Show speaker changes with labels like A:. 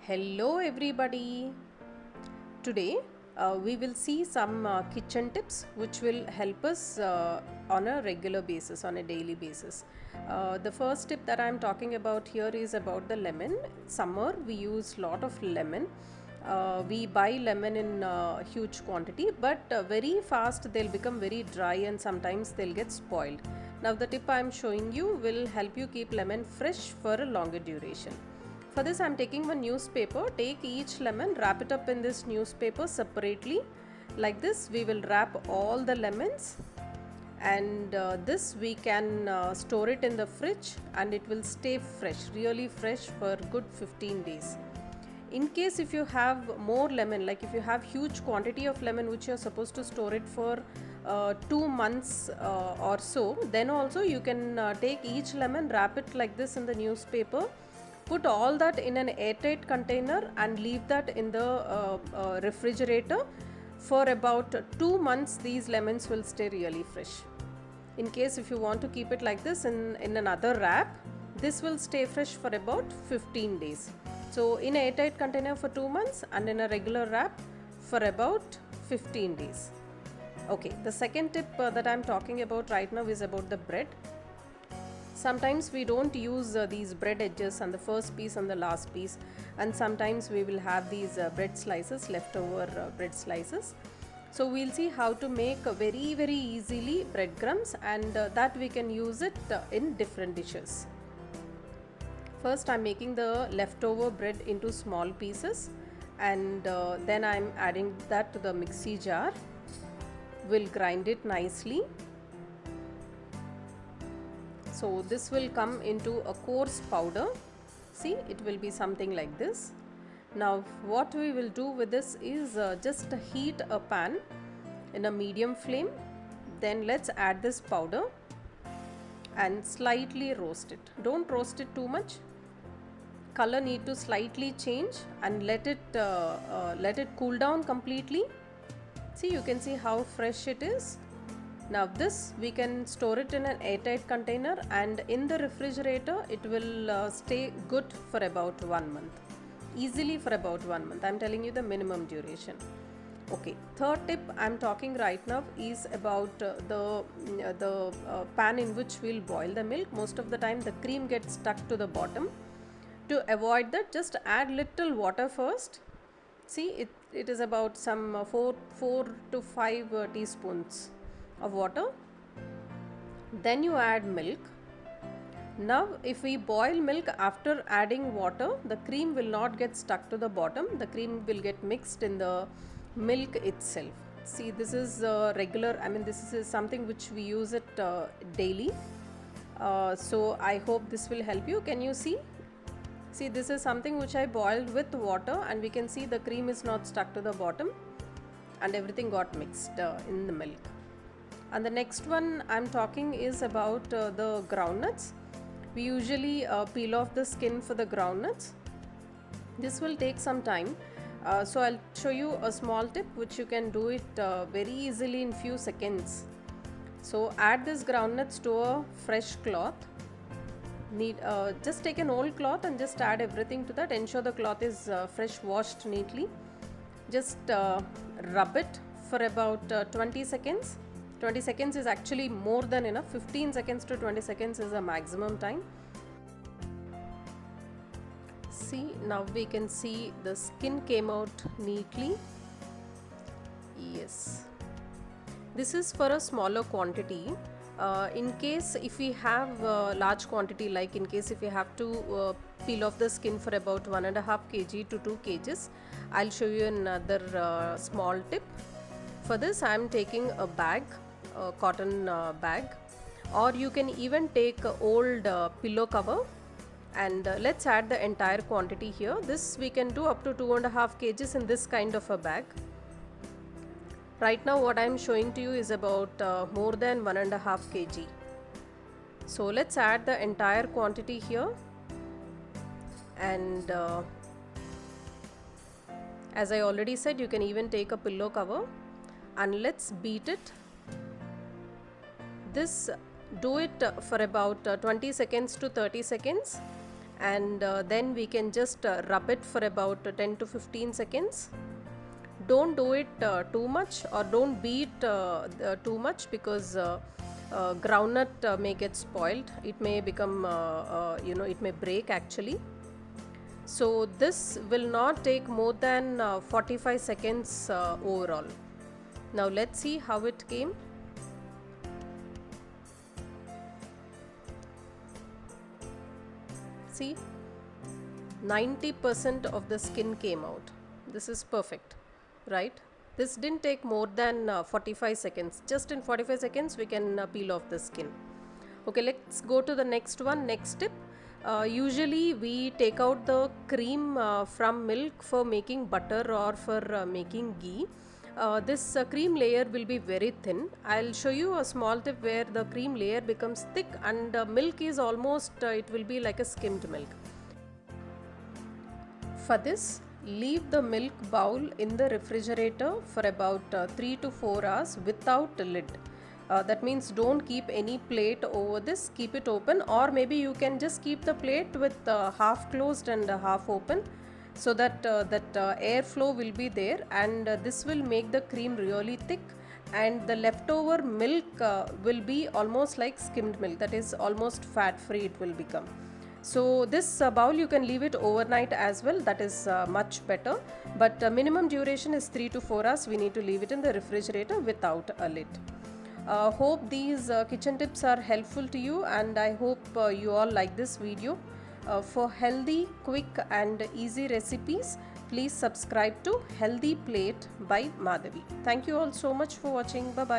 A: Hello everybody. Today we will see some kitchen tips which will help us on a regular basis, on a daily basis. The first tip that I am talking about here is about the lemon. Summer we use lot of lemon. We buy lemon in huge quantity, but very fast they'll become very dry and sometimes they'll get spoiled. Now the tip I am showing you will help you keep lemon fresh for a longer duration. For this I am taking one newspaper. Take each lemon, wrap it up in this newspaper separately. Like this we will wrap all the lemons, and this we can store it in the fridge and it will stay fresh, really fresh for good 15 days. In case if you have more lemon, like if you have huge quantity of lemon which you are supposed to store it for 2 months or so, then also you can take each lemon, wrap it like this in the newspaper, put all that in an airtight container and leave that in the refrigerator for about 2 months. These lemons will stay really fresh. In case if you want to keep it like this in another wrap, this will stay fresh for about 15 days. So in a airtight container for 2 months and in a regular wrap for about 15 days. Okay, the second tip that I am talking about right now is about the bread. Sometimes we don't use these bread edges on the first piece and the last piece, and sometimes we will have these bread slices, leftover bread slices. So we'll see how to make very easily breadcrumbs, and that we can use it in different dishes. First I'm making the leftover bread into small pieces, and then I'm adding that to the mixie jar. We'll grind it nicely. So this will come into a coarse powder. See, it will be something like this. Now what we will do with this is just heat a pan in a medium flame. Then let's add this powder and slightly roast it. Don't roast it too much. Color need to slightly change, and let it cool down completely. See, you can see how fresh it is. Now this we can store it in an airtight container, and in the refrigerator it will stay good for about 1 month. Easily for about 1 month. I am telling you the minimum duration. Okay, third tip I am talking right now is about the pan in which we will boil the milk. Most of the time the cream gets stuck to the bottom. To avoid that, just add little water first. See, it is about some 4 to 5 teaspoons of water. Then you add milk. Now if we boil milk after adding water, the cream will not get stuck to the bottom. The cream will get mixed in the milk itself. See, this is regular, I mean this is something which we use it daily. So I hope this will help you. Can you see? See, this is something which I boiled with water, and we can see the cream is not stuck to the bottom and everything got mixed in the milk. And the next one I'm talking is about the groundnuts. We usually peel off the skin for the groundnuts. This will take some time. So I'll show you a small tip which you can do it very easily in few seconds. So add this groundnuts to a fresh cloth. Just take an old cloth and just add everything to that. Ensure the cloth is fresh washed neatly. Just rub it for about 20 seconds. 20 seconds is actually more than enough. 15 seconds to 20 seconds is a maximum time. See, now we can see the skin came out neatly. Yes, this is for a smaller quantity. In case if we have large quantity, like in case if we have to peel off the skin for about 1.5 kg to 2 kgs, I'll show you another small tip. For this I am taking a bag, a cotton bag, or you can even take a old pillow cover, and let's add the entire quantity here. This we can do up to 2.5 kgs in this kind of a bag. Right now what I am showing to you is about more than 1.5 kg. So let's add the entire quantity here, and as I already said, you can even take a pillow cover, and let's beat it. This do it for about 20 seconds to 30 seconds, and then we can just rub it for about 10 to 15 seconds. Don't do it too much, or don't beat too much, because groundnut may get spoiled. It may become it may break actually. So this will not take more than 45 seconds overall. Now let's see how it came. See, 90% of the skin came out. This is perfect, right? This didn't take more than 45 seconds. Just in 45 seconds we can peel off the skin. Okay, let's go to the next one. Next tip. Usually we take out the cream from milk for making butter or for making ghee. This cream layer will be very thin. I'll show you a small tip where the cream layer becomes thick and milk is almost, it will be like a skimmed milk. For this, leave the milk bowl in the refrigerator for about 3 to 4 hours without a lid. That means don't keep any plate over this, keep it open, or maybe you can just keep the plate with half closed and half open, so that airflow will be there, and this will make the cream really thick, and the leftover milk will be almost like skimmed milk, that is almost fat free it will become. So this bowl you can leave it overnight as well, that is much better, but minimum duration is 3 to 4 hours. We need to leave it in the refrigerator without a lid. Hope these kitchen tips are helpful to you, and I hope you all like this video. For healthy, quick and easy recipes, please subscribe to Healthy Plate by Madhavi. Thank you all so much for watching. Bye bye.